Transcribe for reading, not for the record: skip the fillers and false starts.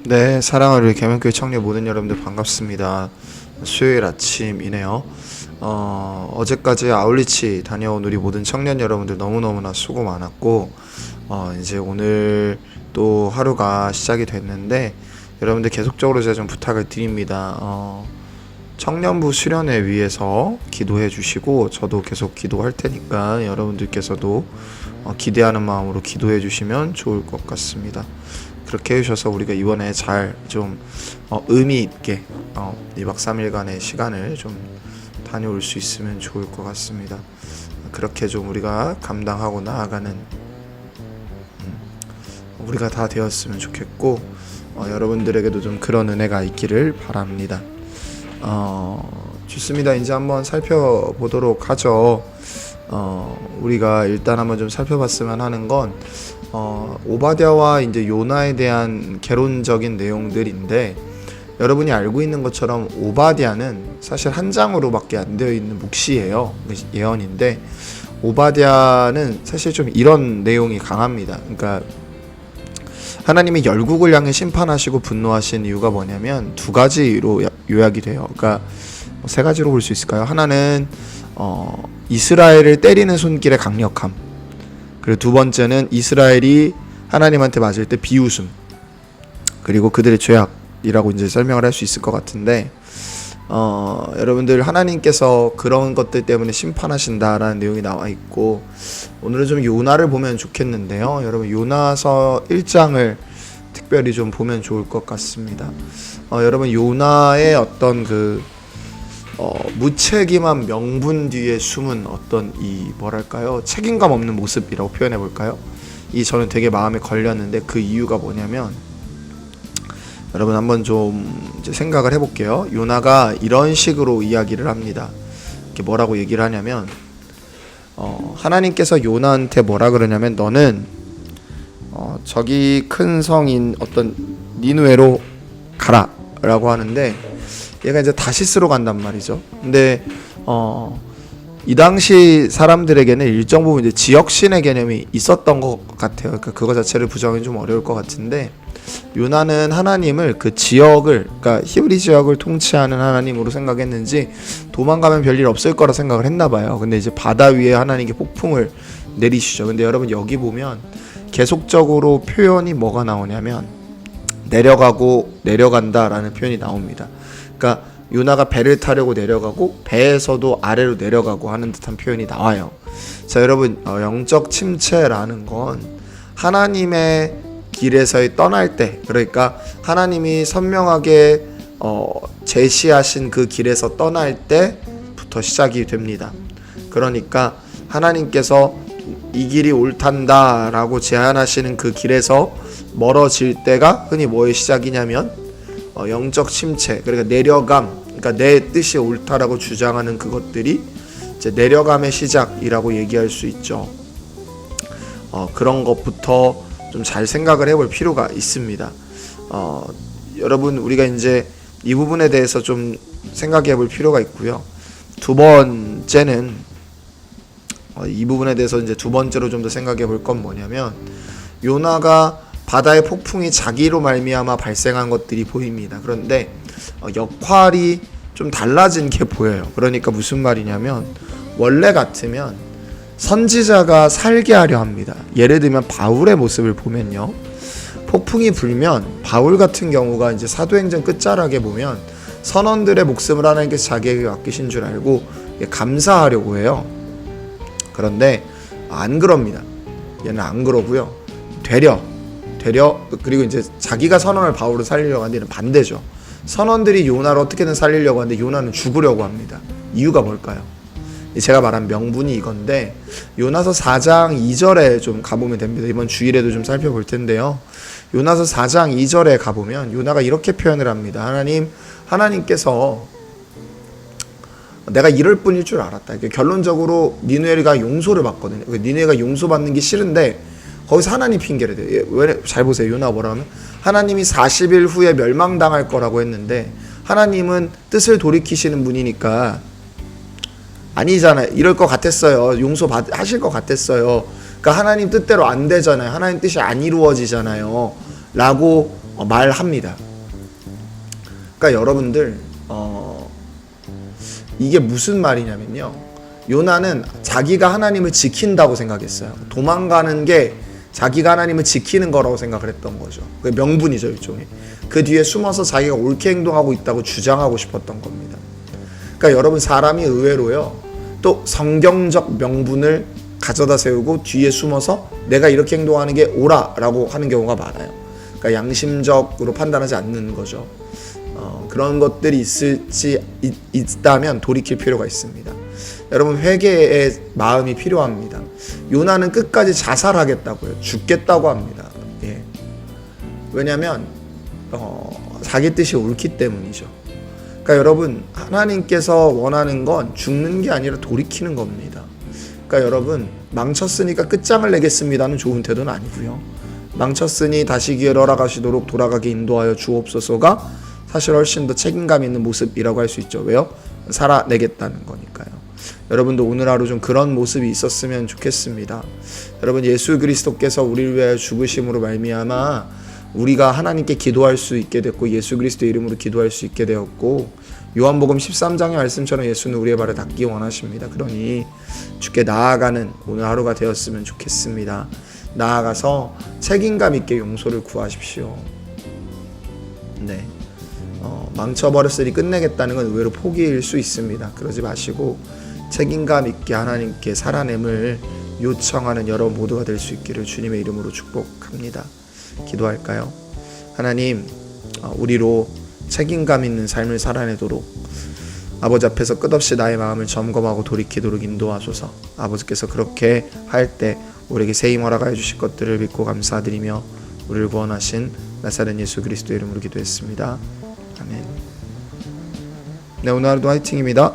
네, 사랑하는 우리 계명교회 청년 모든 여러분들 반갑습니다. 수요일 아침이네요. 어제까지 아울리치 다녀온 우리 모든 청년 여러분들 너무너무나 수고 많았고, 이제 오늘 또 하루가 시작이 됐는데, 여러분들 계속적으로 제가 좀 부탁을 드립니다. 청년부 수련회 위해서 기도해 주시고, 저도 계속 기도할 테니까 여러분들께서도 기대하는 마음으로 기도해 주시면 좋을 것 같습니다. 그렇게 해주셔서 우리가 이번에 잘 좀 의미 있게 2박 3일간의 시간을 좀 다녀올 수 있으면 좋을 것 같습니다. 그렇게 좀 우리가 감당하고 나아가는 우리가 다 되었으면 좋겠고, 여러분들에게도 좀 그런 은혜가 있기를 바랍니다. 좋습니다. 이제 한번 살펴보도록 하죠. 우리가 일단 한번 좀 살펴봤으면 하는 건 오바댜와 이제 요나에 대한 개론적인 내용들인데, 여러분이 알고 있는 것처럼 오바댜는 사실 한 장으로밖에 안 되어 있는 묵시예요. 예언인데 오바댜는 사실 좀 이런 내용이 강합니다. 그러니까 하나님이 열국을 향해 심판하시고 분노하신 이유가 뭐냐면 두 가지로 요약이 돼요. 그러니까 세 가지로 볼 수 있을까요? 하나는 이스라엘을 때리는 손길의 강력함, 그리고 두 번째는 이스라엘이 하나님한테 맞을 때 비웃음, 그리고 그들의 죄악이라고 이제 설명을 할 수 있을 것 같은데, 여러분들 하나님께서 그런 것들 때문에 심판하신다라는 내용이 나와 있고, 오늘은 좀 요나를 보면 좋겠는데요. 여러분 요나서 1장을 특별히 좀 보면 좋을 것 같습니다. 여러분 요나의 어떤 그 무책임한 명분 뒤에 숨은 어떤 이 뭐랄까요, 책임감 없는 모습이라고 표현해 볼까요? 이 저는 되게 마음에 걸렸는데, 그 이유가 뭐냐면 여러분 한번 좀 이제 생각을 해볼게요. 요나가 이런 식으로 이야기를 합니다. 이렇게 뭐라고 얘기를 하냐면 하나님께서 요나한테 뭐라 그러냐면, 너는 저기 큰 성인 어떤 니누에로 가라 라고 하는데, 얘가 이제 다시스로 간단 말이죠. 근데 이 당시 사람들에게는 일정 부분 이제 지역신의 개념이 있었던 것 같아요. 그러니까 그거 자체를 부정하기 좀 어려울 것 같은데, 요나는 하나님을 그 지역을, 그러니까 히브리 지역을 통치하는 하나님으로 생각했는지 도망가면 별일 없을 거라 생각을 했나 봐요. 근데 이제 바다 위에 하나님께 폭풍을 내리시죠. 근데 여러분 여기 보면 계속적으로 표현이 뭐가 나오냐면 내려가고 내려간다라는 표현이 나옵니다. 그러니까 요나가 배를 타려고 내려가고 배에서도 아래로 내려가고 하는 듯한 표현이 나와요. 자, 여러분 영적 침체라는 건 하나님의 길에서의 떠날 때, 그러니까 하나님이 선명하게 제시하신 그 길에서 떠날 때부터 시작이 됩니다. 그러니까 하나님께서 이 길이 옳단다 라고 제안하시는 그 길에서 멀어질 때가 흔히 뭐의 시작이냐면 영적 침체, 그러니까 내려감, 그러니까 내 뜻이 옳다라고 주장하는 그것들이 이제 내려감의 시작이라고 얘기할 수 있죠. 그런 것부터 좀 잘 생각을 해볼 필요가 있습니다. 여러분 우리가 이제 이 부분에 대해서 좀 생각해 볼 필요가 있고요. 두 번째는 이 부분에 대해서 이제 두 번째로 좀 더 생각해 볼 건 뭐냐면, 요나가 바다의 폭풍이 자기로 말미암아 발생한 것들이 보입니다. 그런데 역할이 좀 달라진 게 보여요. 그러니까 무슨 말이냐면, 원래 같으면 선지자가 살게 하려 합니다. 예를 들면 바울의 모습을 보면요, 폭풍이 불면 바울 같은 경우가 이제 사도행전 끝자락에 보면 선원들의 목숨을 하나님께서 자기에게 맡기신 줄 알고 감사하려고 해요. 그런데 안 그럽니다. 얘는 안 그러고요, 되려 그리고 이제 자기가 선원을 바울을 살리려고 하는데 얘는 반대죠. 선원들이 요나를 어떻게든 살리려고 하는데 요나는 죽으려고 합니다. 이유가 뭘까요? 제가 말한 명분이 이건데, 요나서 4장 2절에 좀 가보면 됩니다. 이번 주일에도 좀 살펴볼 텐데요. 요나서 4장 2절에 가보면 요나가 이렇게 표현을 합니다. 하나님께서 내가 이럴 뿐일 줄 알았다. 결론적으로 니누에가 용서를 받거든요. 니누에가 용서받는 게 싫은데 거기서 하나님 핑계를 대요. 왜? 잘 보세요. 요나가 뭐라 하면 하나님이 40일 후에 멸망당할 거라고 했는데, 하나님은 뜻을 돌이키시는 분이니까 아니잖아요. 이럴 것 같았어요. 하실 것 같았어요. 그러니까 하나님 뜻대로 안 되잖아요. 하나님 뜻이 안 이루어지잖아요. 라고 말합니다. 그러니까 여러분들 이게 무슨 말이냐면요, 요나는 자기가 하나님을 지킨다고 생각했어요. 도망가는 게 자기가 하나님을 지키는 거라고 생각을 했던 거죠. 그 명분이죠, 일종의. 그 뒤에 숨어서 자기가 옳게 행동하고 있다고 주장하고 싶었던 겁니다. 그러니까 여러분, 사람이 의외로요, 또 성경적 명분을 가져다 세우고 뒤에 숨어서 내가 이렇게 행동하는 게 옳아라고 하는 경우가 많아요. 그러니까 양심적으로 판단하지 않는 거죠. 그런 것들이 있다면 돌이킬 필요가 있습니다. 여러분, 회개의 마음이 필요합니다. 요나는 끝까지 자살하겠다고요. 죽겠다고 합니다. 예. 왜냐하면 자기 뜻이 옳기 때문이죠. 그러니까 여러분, 하나님께서 원하는 건 죽는 게 아니라 돌이키는 겁니다. 그러니까 여러분, 망쳤으니까 끝장을 내겠습니다는 좋은 태도는 아니고요. 망쳤으니 다시 기회를 허락하시도록 돌아가게 인도하여 주옵소서가 사실 훨씬 더 책임감 있는 모습이라고 할 수 있죠. 왜요? 살아내겠다는 거니까요. 여러분도 오늘 하루 좀 그런 모습이 있었으면 좋겠습니다. 여러분, 예수 그리스도께서 우리를 위하여 죽으심으로 말미암아 우리가 하나님께 기도할 수 있게 됐고, 예수 그리스도 이름으로 기도할 수 있게 되었고, 요한복음 13장의 말씀처럼 예수는 우리의 발을 닦기 원하십니다. 그러니 주께 나아가는 오늘 하루가 되었으면 좋겠습니다. 나아가서 책임감 있게 용서를 구하십시오. 네. 망쳐버렸으니 끝내겠다는 건 의외로 포기일 수 있습니다. 그러지 마시고 책임감 있게 하나님께 살아냄을 요청하는 여러분 모두가 될 수 있기를 주님의 이름으로 축복합니다. 기도할까요? 하나님, 우리로 책임감 있는 삶을 살아내도록 아버지 앞에서 끝없이 나의 마음을 점검하고 돌이키도록 인도하소서. 아버지께서 그렇게 할 때 우리에게 새 힘 허락하여 주실 것들을 믿고 감사드리며 우리를 구원하신 나사렛 예수 그리스도 이름으로 기도했습니다. 아멘. 네, 오늘 하루도 화이팅입니다.